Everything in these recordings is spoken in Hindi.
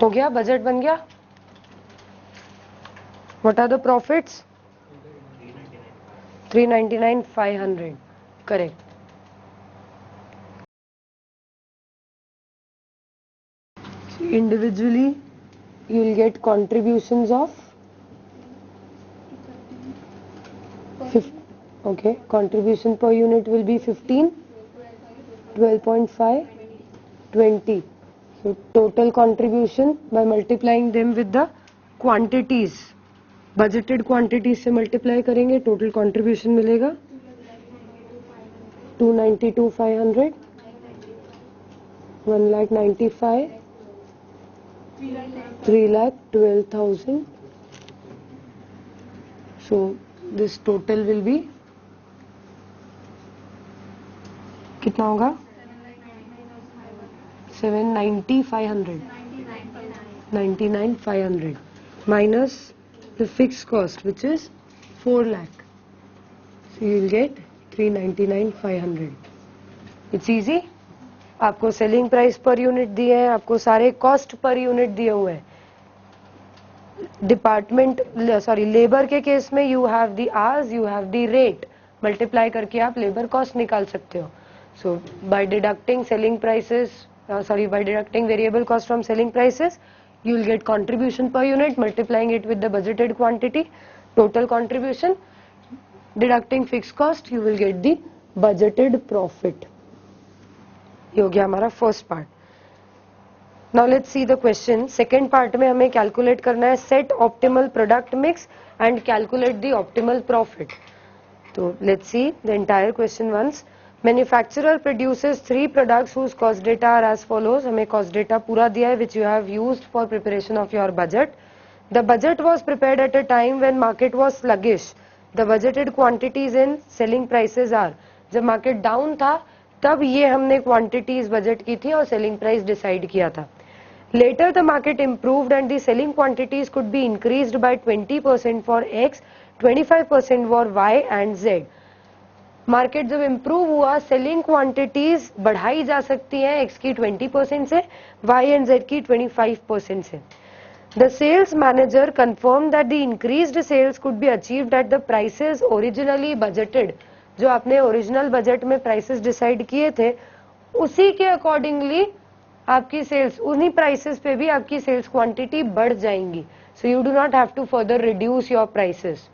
हो गया, बजट बन गया. What are the profits? 399, 500. Correct. Individually, you will get contributions of. Okay, contribution per unit will be 15, 12.5, 20. So total contribution by multiplying them with the quantities, budgeted quantities से multiply करेंगे, total contribution मिलेगा 292,500, 1,95,000, 3,12,000. So this total will be कितना होगा? 790,500, 99,500 minus the fixed cost, which is 4 lakh. So you will get 399,500. It's easy. आपको सेलिंग प्राइस पर यूनिट दिए हैं, आपको सारे कॉस्ट पर यूनिट दिए हुए हैं. लेबर के केस में you have the hours, you have the rate, multiply करके आप लेबर कॉस्ट निकाल सकते हो. So by deducting selling prices, by deducting variable cost from selling prices, you will get contribution per unit, multiplying it with the budgeted quantity, total contribution, deducting fixed cost, you will get the budgeted profit. ये हो गया हमारा first part. Now let's see the question. Second part में हमें कैलकुलेट करना है set optimal product mix and calculate the optimal profit. तो let's see the entire question once. Manufacturer produces 3 products whose cost data are as follows. हमें कॉस्ट डेटा पूरा दिया है which you have used for preparation of your budget. The budget was prepared at a time when market was sluggish. The budgeted quantities in selling prices are. जब मार्केट डाउन था तब ये हमने क्वांटिटीज बजट की थी और सेलिंग प्राइस डिसाइड किया था. Later the market improved and the selling quantities could be increased by 20% for X, 25% for Y and Z. Market जब इम्प्रूव हुआ, सेलिंग क्वांटिटीज बढ़ाई जा सकती हैं एक्स की 20% से, वाई एंड जेड की 25% से. The sales manager confirm that the increased sales could be achieved at the prices originally budgeted. जो आपने ओरिजिनल बजट में प्राइसेस डिसाइड किए थे उसी के अकॉर्डिंगली आपकी सेल्स, उन्हीं प्राइसेस पे भी आपकी सेल्स क्वांटिटी बढ़ जाएंगी. So you do not have to further reduce your prices.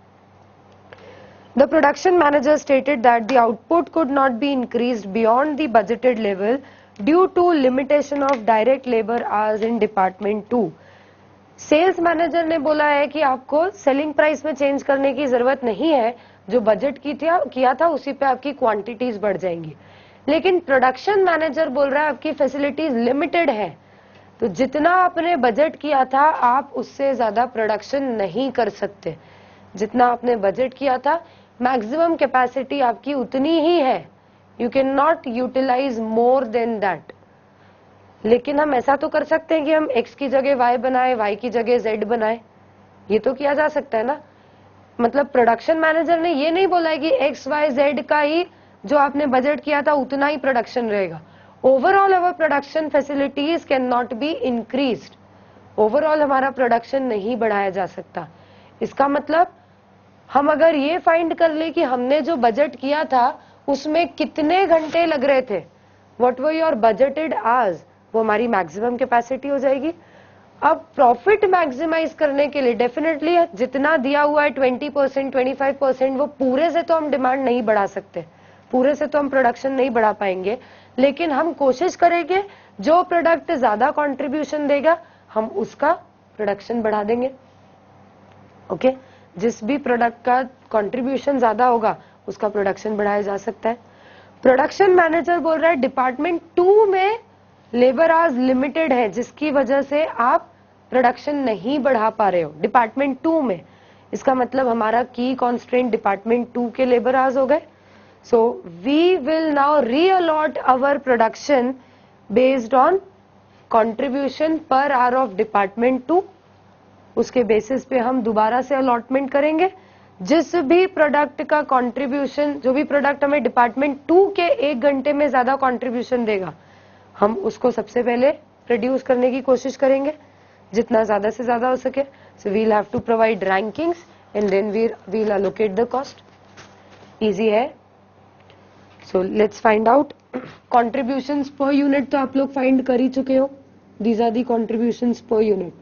The production manager stated that the output could not be increased beyond the budgeted level due to limitation of direct labor hours in department 2. Sales manager ने बोला है कि आपको सेलिंग प्राइस में चेंज करने की जरूरत नहीं है, जो बजट किया था उसी पे आपकी क्वांटिटीज बढ़ जाएंगी. लेकिन प्रोडक्शन मैनेजर बोल रहा है आपकी फैसिलिटीज लिमिटेड है, तो जितना आपने बजट किया था आप उससे ज्यादा प्रोडक्शन नहीं कर सकते. जितना आपने बजट किया था मैक्सिमम कैपेसिटी आपकी उतनी ही है. You can not utilise more than that. लेकिन हम ऐसा तो कर सकते हैं कि हम x की जगह y बनाए, y की जगह z बनाए. ये तो किया जा सकता है ना. मतलब प्रोडक्शन मैनेजर ने ये नहीं बोला है कि x, y, z का ही जो आपने बजट किया था उतना ही प्रोडक्शन रहेगा. Overall our production facilities can not be increased. Overall हमारा प्रोडक्शन नहीं बढ़ाया जा सकता. इसका मतलब हम अगर ये फाइंड कर ले कि हमने जो बजट किया था उसमें कितने घंटे लग रहे थे, what were your budgeted hours, वो हमारी मैक्सिमम कैपेसिटी हो जाएगी. अब प्रॉफिट मैक्सिमाइज करने के लिए डेफिनेटली जितना दिया हुआ है 20%, 25%, वो पूरे से तो हम डिमांड नहीं बढ़ा सकते, पूरे से तो हम प्रोडक्शन नहीं बढ़ा पाएंगे. लेकिन हम कोशिश करेंगे जो प्रोडक्ट ज्यादा कंट्रीब्यूशन देगा हम उसका प्रोडक्शन बढ़ा देंगे. ओके जिस भी प्रोडक्ट का कंट्रीब्यूशन ज्यादा होगा उसका प्रोडक्शन बढ़ाया जा सकता है. प्रोडक्शन मैनेजर बोल रहा है डिपार्टमेंट 2 में लेबर आवर्स लिमिटेड है, जिसकी वजह से आप प्रोडक्शन नहीं बढ़ा पा रहे हो डिपार्टमेंट 2 में. इसका मतलब हमारा की कॉन्स्ट्रेंट डिपार्टमेंट 2 के लेबर आवर्स हो गए. So we will now reallot our production based on contribution per hour of department 2. उसके बेसिस पे हम दोबारा से अलॉटमेंट करेंगे. जिस भी प्रोडक्ट का कंट्रीब्यूशन, जो भी प्रोडक्ट हमें डिपार्टमेंट 2 के 1 घंटे में ज्यादा कंट्रीब्यूशन देगा हम उसको सबसे पहले प्रोड्यूस करने की कोशिश करेंगे. जितना ज्यादा से ज्यादा हो सके. So we'll have to provide rankings and then we'll allocate the cost. Easy है. So let's find out contributions per unit. तो आप लोग find कर ही चुके हो. These are the contributions per unit.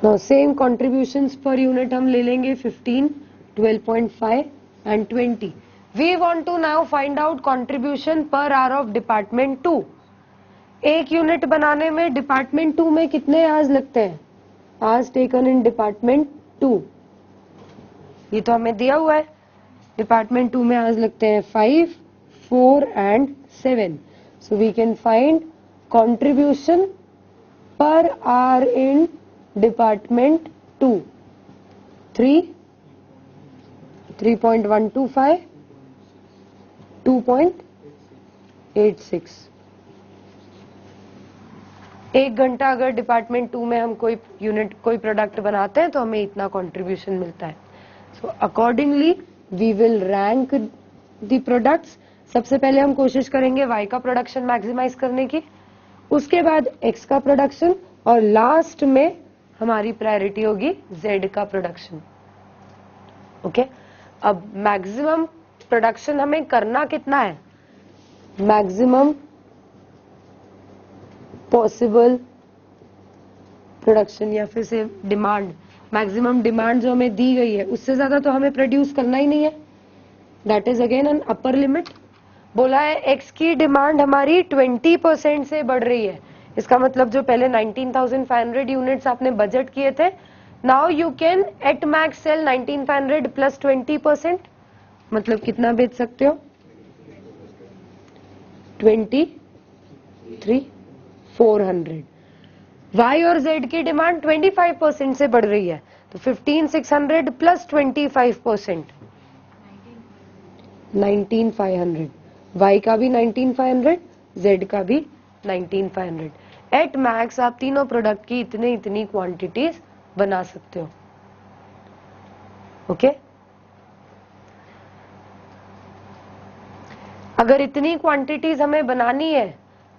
Now same contributions per unit हम ले लेंगे 15, 12.5 and 20. We want to now find out contribution per hour of department 2. एक यूनिट बनाने में डिपार्टमेंट 2 में कितने आवर्स लगते हैं? Hours taken in department 2. ये तो हमें दिया हुआ है. डिपार्टमेंट 2 में आवर्स लगते हैं 5, 4 and 7. So we can find contribution per hour in department 2. 3, 3.125, 2.86. एक घंटा अगर डिपार्टमेंट 2 में हम कोई यूनिट कोई प्रोडक्ट बनाते हैं तो हमें इतना कंट्रीब्यूशन मिलता है. So accordingly we will rank the products. सबसे पहले हम कोशिश करेंगे y का प्रोडक्शन मैक्सिमाइज करने की, उसके बाद x का प्रोडक्शन और लास्ट में हमारी प्रायोरिटी होगी z का प्रोडक्शन. ओके. अब मैक्सिमम प्रोडक्शन हमें करना कितना है? मैक्सिमम पॉसिबल प्रोडक्शन या फिर से डिमांड. मैक्सिमम डिमांड जो हमें दी गई है उससे ज्यादा तो हमें प्रोड्यूस करना ही नहीं है. That is again an upper limit. बोला है एक्स की डिमांड हमारी 20% से बढ़ रही है. इसका मतलब जो पहले 19,500 यूनिट्स आपने बजट किए थे, now you can at max sell 19,500 plus 20%. मतलब कितना बेच सकते हो? 23,400. Y और Z की डिमांड 25% से बढ़ रही है, तो 15,600 प्लस 25%, 19,500. Y का भी 19,500, Z का भी 19,500. एट मैक्स आप तीनों प्रोडक्ट की इतनी क्वांटिटीज बना सकते हो. ओके. अगर इतनी क्वांटिटीज हमें बनानी है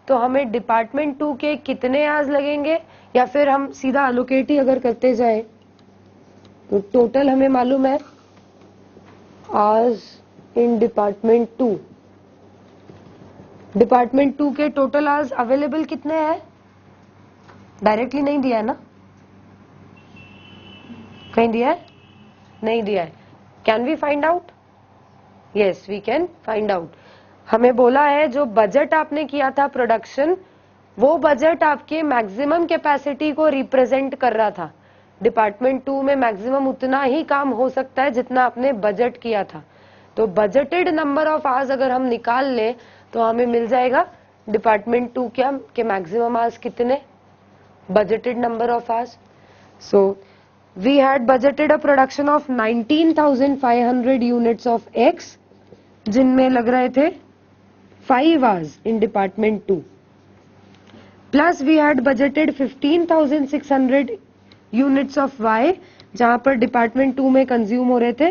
तो हमें डिपार्टमेंट 2 के कितने आवर्स लगेंगे, या फिर हम सीधा अलोकेट ही अगर करते जाए तो टोटल हमें मालूम है आवर्स इन डिपार्टमेंट 2. डिपार्टमेंट 2 के टोटल आवर्स अवेलेबल कितने हैं? डायरेक्टली नहीं दिया है ना? कहीं दिया है? नहीं दिया है. Can we find out? Yes, we can find out. हमें बोला है जो बजट आपने किया था प्रोडक्शन, वो बजट आपके मैक्सिमम कैपेसिटी को रिप्रेजेंट कर रहा था. डिपार्टमेंट 2 में मैक्सिमम उतना ही काम हो सकता है जितना आपने बजट किया था. तो बजटेड नंबर ऑफ आवर्स अगर हम निकाल लें तो हमें मिल जाएगा डिपार्टमेंट 2 क्या के मैक्सिमम आवर्स कितने, budgeted number of hours. So we had budgeted a production of 19,500 units of X, जिनमें लग रहे थे 5 hours in department 2. Plus we had budgeted 15,600 units of Y, जहां पर department 2 में consume हो रहे थे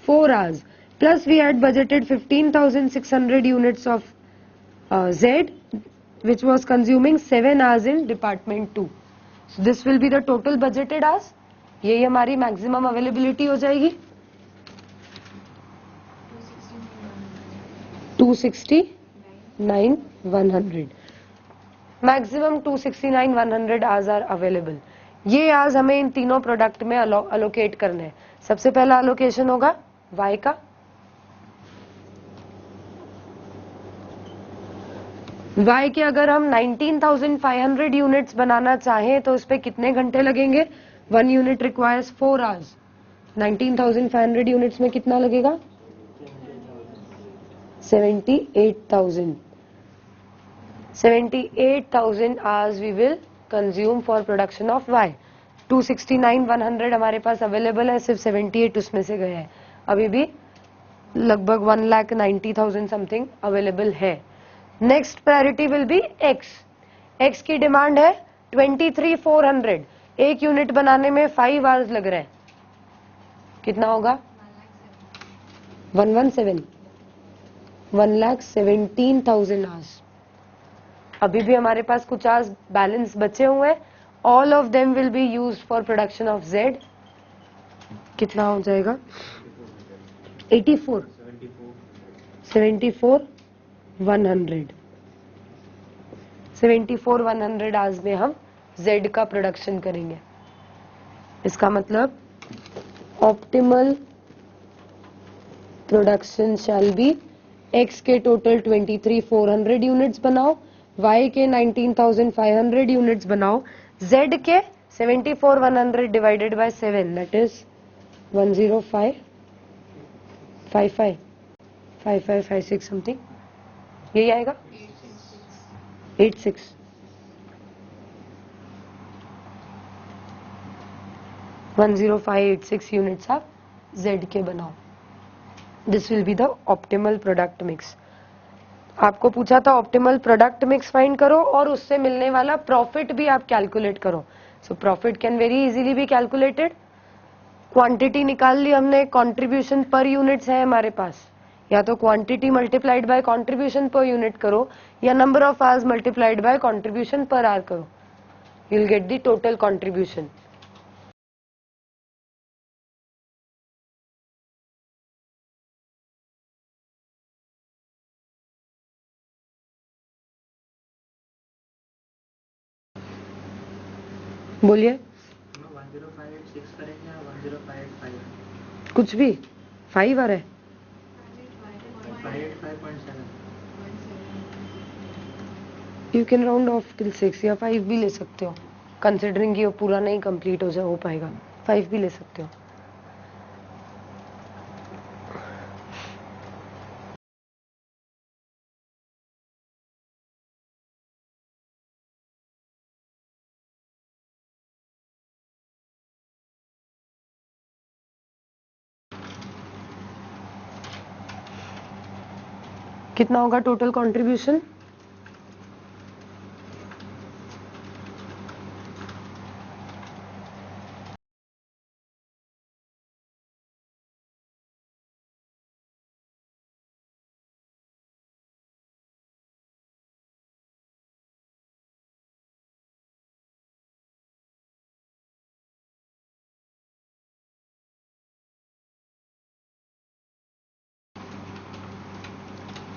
4 hours. Plus we had budgeted 15,600 units of Z, which was consuming 7 hours in department 2. So this will be the total budgeted hours. यही हमारी maximum availability हो जाएगी 269,100. Maximum 269,100 hours are available. ये आवर्स हमें इन तीनों प्रोडक्ट में अलोकेट करने हैं. सबसे पहला अलोकेशन होगा Y का. Y के अगर हम 19,500 यूनिट्स बनाना चाहें तो उस पर कितने घंटे लगेंगे? 1 यूनिट रिक्वायर्स 4 hours. 19,500 यूनिट्स में कितना लगेगा? 78,000. 78,000 hours we will consume for production of Y. 269,100 हमारे पास अवेलेबल है, सिर्फ 78 उसमें से गए हैं. अभी भी लगभग 1,90,000 समथिंग अवेलेबल है. Next priority will be X. X की डिमांड है 23,400. एक यूनिट बनाने में 5 hours लग रहे हैं. कितना होगा? 117,000 hours. अभी भी हमारे पास कुछ आज बैलेंस बचे हुए हैं. All of them will be used for production of Z. कितना हो जाएगा? 84 74 100 74 100 आज में हम Z का प्रोडक्शन करेंगे. इसका मतलब optimal production shall be X के टोटल 23,400 यूनिट्स बनाओ, Y के 19,500 यूनिट्स बनाओ, Z के 74,100 divided by 7 that is 105 55 5556 something. यही आएगा 86. वन 10586 यूनिट्स आप Z के बनाओ. This will be the optimal product mix. आपको पूछा था ऑप्टिमल प्रोडक्ट मिक्स फाइंड करो और उससे मिलने वाला प्रॉफिट भी आप कैलकुलेट करो. So profit can very easily be calculated. Quantity निकाल ली हमने, कंट्रीब्यूशन पर यूनिट्स है हमारे पास. या तो quantity multiplied by contribution per unit करो या number of hours multiplied by contribution per hour करो. You will get the total contribution. बोलिए. 10586 करेंगे या 10585? कुछ भी 5 आ रहा है. 585.7. You can round of till 6 या 5 भी ले सकते हो, कंसिडरिंग कि वो पूरा नहीं कंप्लीट हो पाएगा. 5 भी ले सकते हो. कितना होगा टोटल कंट्रीब्यूशन?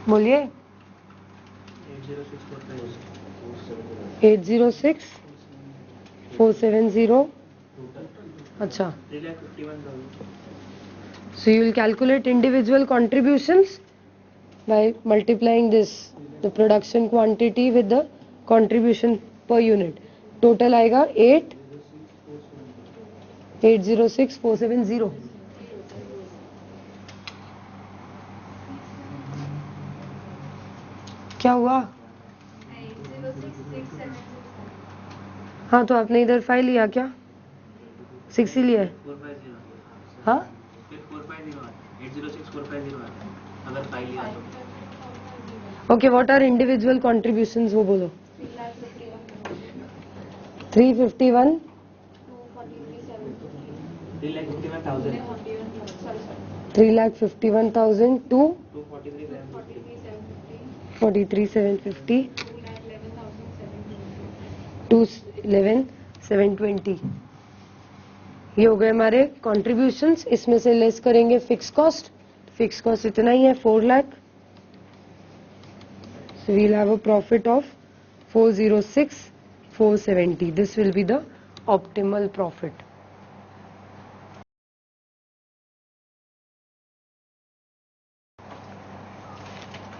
बोलिए. 806 470. अच्छा. 3,51,000. So you will calculate individual contributions by multiplying this, the production quantity with the contribution per unit. Total आएगा 8,806,470. क्या हुआ? हाँ तो आपने इधर 5 लिया क्या? 6 ही लिया है. 450. हाँ 450 806 450 अगर 5 लिया तो. Okay. What are individual contributions वो बोलो. 351 3,51,000. 3,51,000 to 243,750. 43,750 to 11,720. ये हो गए हमारे कॉन्ट्रीब्यूशंस. इसमें से लेस करेंगे फिक्स कॉस्ट. फिक्स कॉस्ट इतना ही है 4 lakh. So we'll have a profit of 406,470. This will be the optimal profit.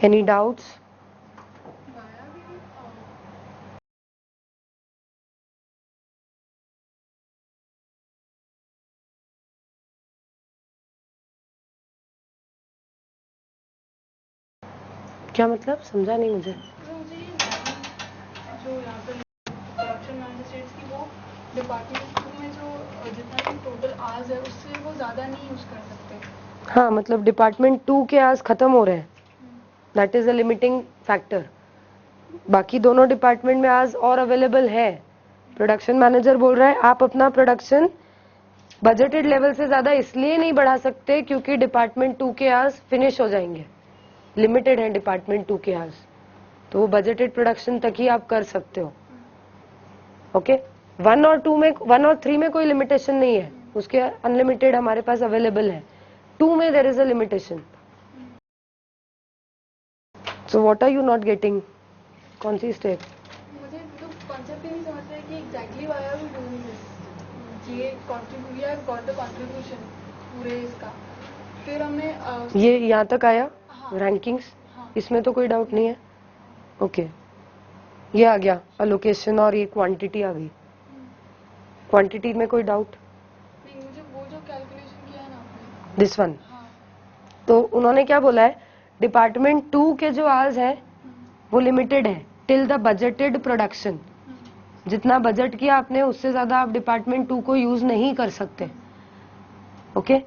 Any doubts? क्या मतलब? समझा नहीं मुझे. जो यहाँ पे प्रोडक्शन मैनेजमेंट की वो डिपार्टमेंट में जो जितना भी टोटल आवर्स है उससे वो ज़्यादा नहीं यूज़ कर सकते. हाँ मतलब डिपार्टमेंट 2 के आज खत्म हो रहे हैं. That is a limiting factor. बाकी दोनों डिपार्टमेंट में आज और अवेलेबल है. प्रोडक्शन मैनेजर बोल रहा है आप अपना प्रोडक्शन बजटेड लेवल से ज्यादा इसलिए नहीं बढ़ा सकते क्योंकि डिपार्टमेंट 2 के आज फिनिश हो जाएंगे. लिमिटेड है डिपार्टमेंट 2 के आज. तो वो बजटेड प्रोडक्शन तक ही आप कर सकते हो. ओके 1 और 2 में 1 और 3 में कोई लिमिटेशन नहीं है, उसके अनलिमिटेड हमारे पास अवेलेबल है. 2 में there is a limitation. So what are you not getting? कौन सी स्टेप? मुझे तो कॉन्सेप्ट ही नहीं समझ रहा है कि exactly why are we doing this. ये कंट्रीब्यूट या गॉट द कंट्रीब्यूशन पूरे इसका. फिर हमने ये यहाँ तक आया हाँ. रैंकिंग्स. हाँ. इसमें तो कोई डाउट नहीं है. ओके ये आ गया अलोकेशन और ये क्वांटिटी आ गई. क्वांटिटी में कोई डाउट? नहीं, मुझे वो जो कैलकुलेशन किया है ना आपने. This one. हाँ. तो उन्होंने क्या बोला है, डिपार्टमेंट 2 के जो आवर्स है वो लिमिटेड है टिल द बजटेड प्रोडक्शन. जितना बजट किया आपने उससे ज्यादा आप डिपार्टमेंट 2 को यूज नहीं कर सकते. ओके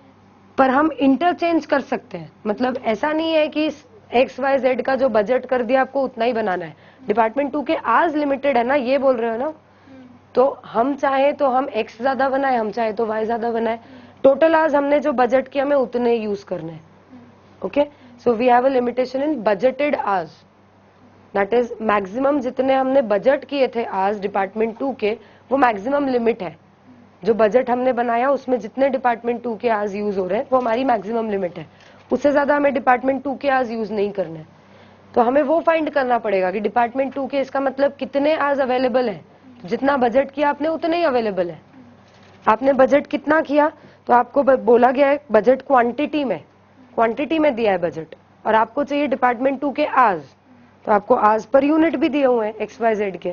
पर हम इंटरचेंज कर सकते हैं. मतलब ऐसा नहीं है कि XYZ का जो बजट कर दिया आपको उतना ही बनाना है. डिपार्टमेंट 2 के आवर्स लिमिटेड है ना, ये बोल रहे हो ना. तो हम चाहे तो हम X ज्यादा बनाए, हम चाहे तो Y ज्यादा बनाए. टोटल आवर्स हमने जो बजट किया हमें उतने यूज करने हैं. Okay so we have a limitation in budgeted hours. That is maximum जितने हमने बजट किए थे आवर्स डिपार्टमेंट 2 के, वो मैक्सिमम लिमिट है. जो बजट हमने बनाया उसमें जितने डिपार्टमेंट 2 के आवर्स यूज हो रहे हैं वो हमारी मैक्सिमम लिमिट है. उससे ज्यादा हमें डिपार्टमेंट 2 के आवर्स यूज नहीं करने हैं. तो हमें वो फाइंड करना पड़ेगा कि डिपार्टमेंट 2 के इसका मतलब कितने आवर्स अवेलेबल है. जितना बजट किया आपने उतने ही अवेलेबल है. आपने बजट कितना किया तो आपको बोला गया है बजट क्वांटिटी में दिया है बजट, और आपको चाहिए डिपार्टमेंट 2 के आवर्स. तो आपको आवर्स पर यूनिट भी दिए हुए हैं XYZ के.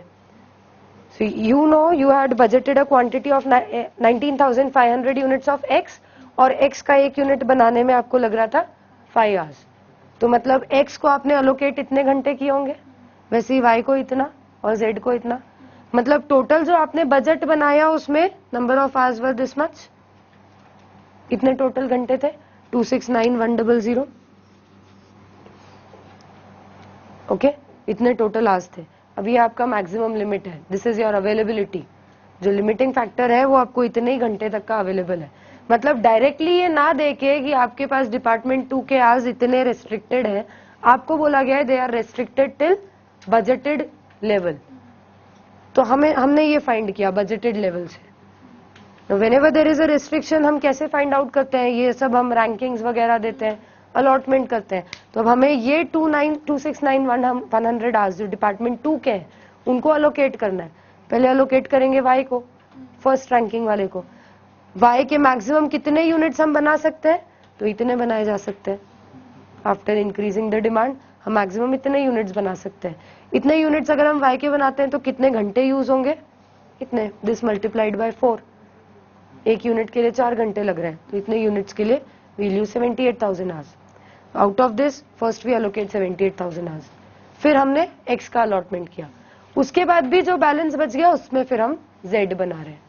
So you know you had budgeted a quantity of 19,500 units of X, और X का एक यूनिट बनाने में आपको लग रहा था 5 आवर्स. तो मतलब X को आपने अलोकेट इतने घंटे किए होंगे, वैसे ही Y को इतना और Z को इतना. मतलब टोटल जो आपने बजट बनाया उसमें number of hours were this much. इतने टोटल घंटे थे 269,100. ओके इतने टोटल आवर्स थे. अभी आपका मैक्सिमम लिमिट है. This is your availability. जो लिमिटिंग फैक्टर है वो आपको इतने ही घंटे तक का अवेलेबल है. मतलब डायरेक्टली ये ना देखे कि आपके पास डिपार्टमेंट 2 के आवर्स इतने रेस्ट्रिक्टेड है. आपको बोला गया है they are restricted till budgeted level. तो हमने ये फाइंड किया बजटेड लेवल से. Whenever there is a restriction हम कैसे फाइंड आउट करते हैं, ये सब हम रैंकिंग्स वगैरह देते हैं, अलॉटमेंट करते हैं. तो अब हमें ये 269,100 आवर्स जो डिपार्टमेंट 2 के हैं उनको अलोकेट करना है. पहले अलोकेट करेंगे Y को, फर्स्ट रैंकिंग वाले को. Y के मैक्सिमम कितने यूनिट्स हम बना सकते हैं, तो इतने बनाए जा सकते हैं. आफ्टर इंक्रीजिंग द डिमांड हम मैक्सिमम इतने यूनिट्स बना सकते हैं. इतने यूनिट्स अगर हम Y के बनाते हैं तो कितने घंटे यूज होंगे, इतने. This multiplied by 4. एक यूनिट के लिए 4 घंटे लग रहे हैं, तो इतने यूनिट्स के लिए we'll use 78,000 hours. Out of this first we allocate 78,000 hours. फिर हमने X का अलॉटमेंट किया. उसके बाद भी जो बैलेंस बच गया उसमें फिर हम Z बना रहे हैं.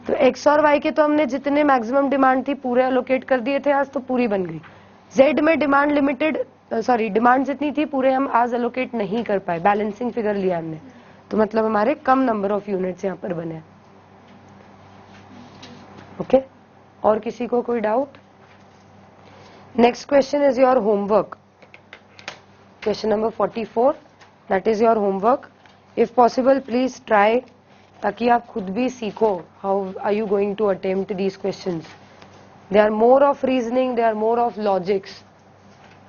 तो X और Y के तो हमने जितने मैक्सिमम डिमांड थी पूरे अलोकेट कर दिए थे आज, तो पूरी बन गई. Z में डिमांड लिमिटेड, सॉरी डिमांड जितनी थी पूरे हम आज अलोकेट नहीं कर पाए, बैलेंसिंग फिगर लिया हमने. तो मतलब हमारे कम नंबर ऑफ यूनिट्स यहाँ पर बने. ओके और किसी को कोई doubt? Next question is your homework. Question number 44, that is your homework. If possible please try, ताकि आप खुद भी सीखो how are you going to attempt these questions. They are more of reasoning, they are more of logics.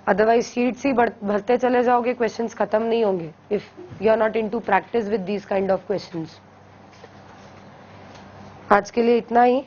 Otherwise sheets ही भरते चले जाओगे, क्वेश्चंस खत्म नहीं होंगे if you are not into practice with these kind of questions. आज के लिए इतना ही.